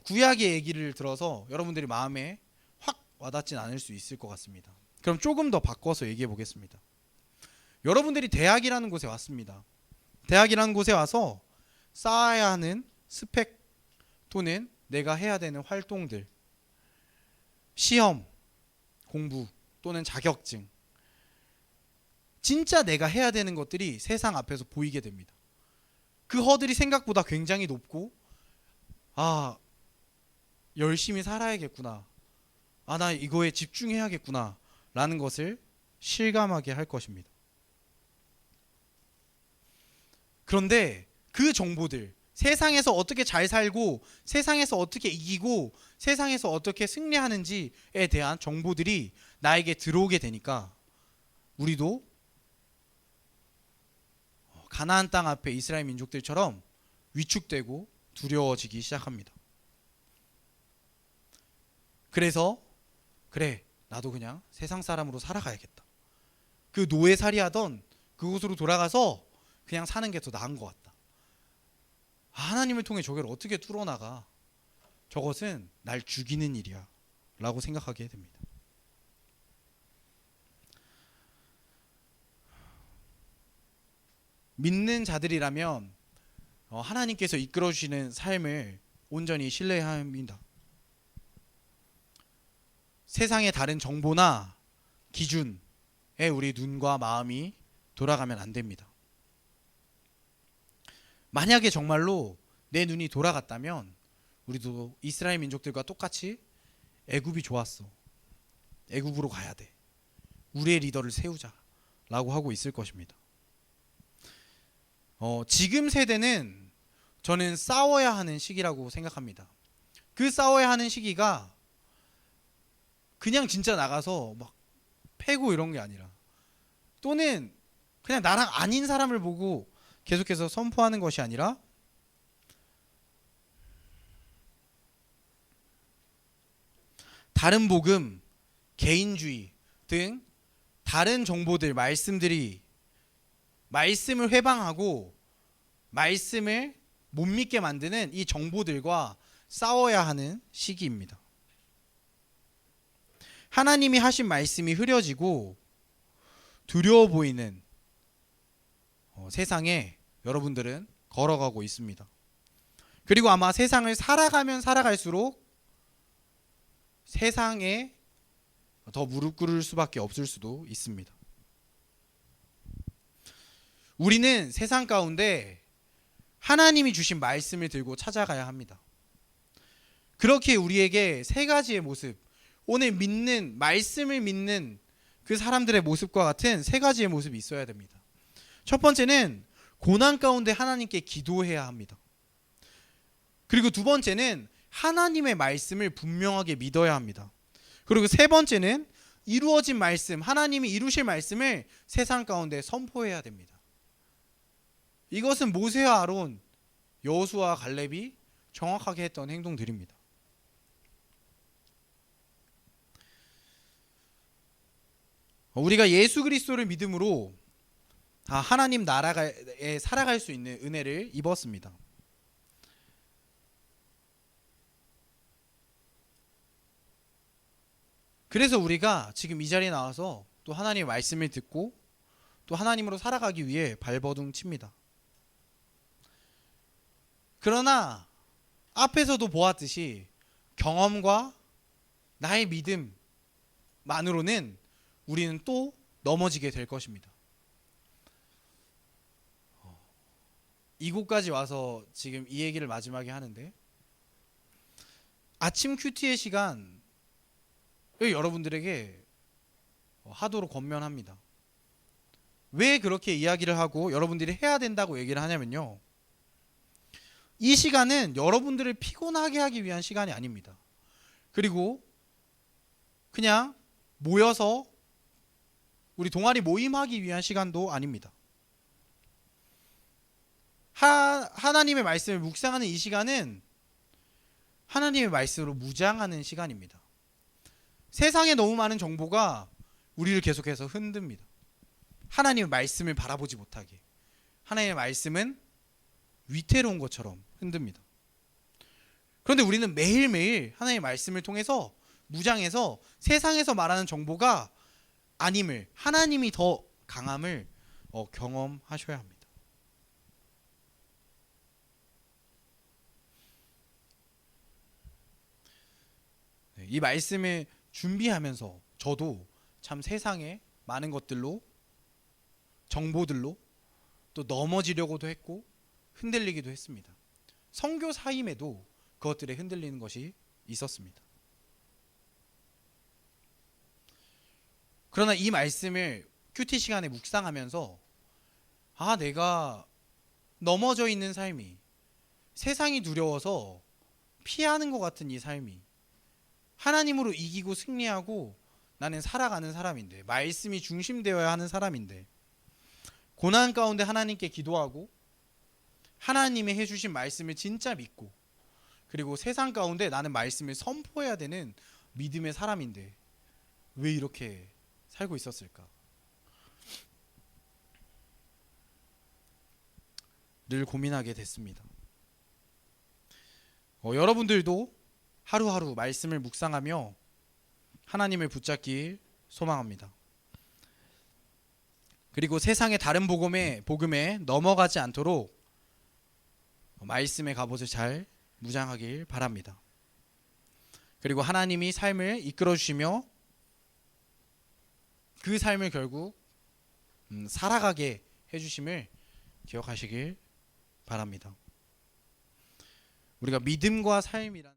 구약의 얘기를 들어서 여러분들이 마음에 확 와닿진 않을 수 있을 것 같습니다. 그럼 조금 더 바꿔서 얘기해 보겠습니다. 여러분들이 대학이라는 곳에 왔습니다. 대학이라는 곳에 와서 쌓아야 하는 스펙 또는 내가 해야 되는 활동들, 시험, 공부 또는 자격증, 진짜 내가 해야 되는 것들이 세상 앞에서 보이게 됩니다. 그 허들이 생각보다 굉장히 높고, 열심히 살아야겠구나, 나 이거에 집중해야겠구나 라는 것을 실감하게 할 것입니다. 그런데 그 정보들, 세상에서 어떻게 잘 살고 세상에서 어떻게 이기고 세상에서 어떻게 승리하는지에 대한 정보들이 나에게 들어오게 되니까 우리도 가나안 땅 앞에 이스라엘 민족들처럼 위축되고 두려워지기 시작합니다. 그래서 그래, 나도 그냥 세상 사람으로 살아가야겠다, 그 노예살이하던 그곳으로 돌아가서 그냥 사는 게 더 나은 것 같다, 하나님을 통해 저걸 어떻게 뚫어나가, 저것은 날 죽이는 일이야 라고 생각하게 됩니다. 믿는 자들이라면 하나님께서 이끌어 주시는 삶을 온전히 신뢰해야 합니다. 세상의 다른 정보나 기준에 우리 눈과 마음이 돌아가면 안 됩니다. 만약에 정말로 내 눈이 돌아갔다면 우리도 이스라엘 민족들과 똑같이 애굽이 좋았어, 애굽으로 가야 돼, 우리의 리더를 세우자 라고 하고 있을 것입니다. 지금 세대는 저는 싸워야 하는 시기라고 생각합니다. 그 싸워야 하는 시기가 그냥 진짜 나가서 막 패고 이런 게 아니라, 또는 그냥 나랑 아닌 사람을 보고 계속해서 선포하는 것이 아니라, 다른 복음, 개인주의 등 다른 정보들, 말씀을 회방하고 말씀을 못 믿게 만드는 이 정보들과 싸워야 하는 시기입니다. 하나님이 하신 말씀이 흐려지고 두려워 보이는 세상에 여러분들은 걸어가고 있습니다. 그리고 아마 세상을 살아가면 살아갈수록 세상에 더 무릎 꿇을 수밖에 없을 수도 있습니다. 우리는 세상 가운데 하나님이 주신 말씀을 들고 찾아가야 합니다. 그렇게 우리에게 세 가지의 모습, 오늘 믿는, 말씀을 믿는 그 사람들의 모습과 같은 세 가지의 모습이 있어야 됩니다. 첫 번째는 고난 가운데 하나님께 기도해야 합니다. 그리고 두 번째는 하나님의 말씀을 분명하게 믿어야 합니다. 그리고 세 번째는 이루어진 말씀, 하나님이 이루실 말씀을 세상 가운데 선포해야 됩니다. 이것은 모세와 아론, 여호수아와 갈렙이 정확하게 했던 행동들입니다. 우리가 예수 그리스도를 믿음으로 하나님 나라에 살아갈 수 있는 은혜를 입었습니다. 그래서 우리가 지금 이 자리에 나와서 또 하나님의 말씀을 듣고 또 하나님으로 살아가기 위해 발버둥 칩니다. 그러나 앞에서도 보았듯이 경험과 나의 믿음만으로는 우리는 또 넘어지게 될 것입니다. 이곳까지 와서 지금 이 얘기를 마지막에 하는데, 아침 큐티의 시간 여러분들에게 하도록 권면합니다. 왜 그렇게 이야기를 하고 여러분들이 해야 된다고 얘기를 하냐면요, 이 시간은 여러분들을 피곤하게 하기 위한 시간이 아닙니다. 그리고 그냥 모여서 우리 동아리 모임하기 위한 시간도 아닙니다. 하나님의 말씀을 묵상하는 이 시간은 하나님의 말씀으로 무장하는 시간입니다. 세상에 너무 많은 정보가 우리를 계속해서 흔듭니다. 하나님의 말씀을 바라보지 못하게. 하나님의 말씀은 위태로운 것처럼 흔듭니다. 그런데 우리는 매일매일 하나님의 말씀을 통해서 무장해서 세상에서 말하는 정보가 아님을, 하나님이 더 강함을 경험하셔야 합니다. 이 말씀을 준비하면서 저도 참 세상에 많은 것들로, 정보들로 또 넘어지려고도 했고 흔들리기도 했습니다. 선교 사임에도 그것들에 흔들리는 것이 있었습니다. 그러나 이 말씀을 큐티 시간에 묵상하면서 내가 넘어져 있는 삶이, 세상이 두려워서 피하는 것 같은 이 삶이 하나님으로 이기고 승리하고 나는 살아가는 사람인데, 말씀이 중심되어야 하는 사람인데, 고난 가운데 하나님께 기도하고 하나님이 해주신 말씀을 진짜 믿고, 그리고 세상 가운데 나는 말씀을 선포해야 되는 믿음의 사람인데 왜 이렇게 살고 있었을까? 늘 고민하게 됐습니다. 여러분들도 하루하루 말씀을 묵상하며 하나님을 붙잡길 소망합니다. 그리고 세상의 다른 복음에 넘어가지 않도록 말씀의 갑옷을 잘 무장하길 바랍니다. 그리고 하나님이 삶을 이끌어 주시며 그 삶을 결국 살아가게 해주심을 기억하시길 바랍니다. 우리가 믿음과 삶이란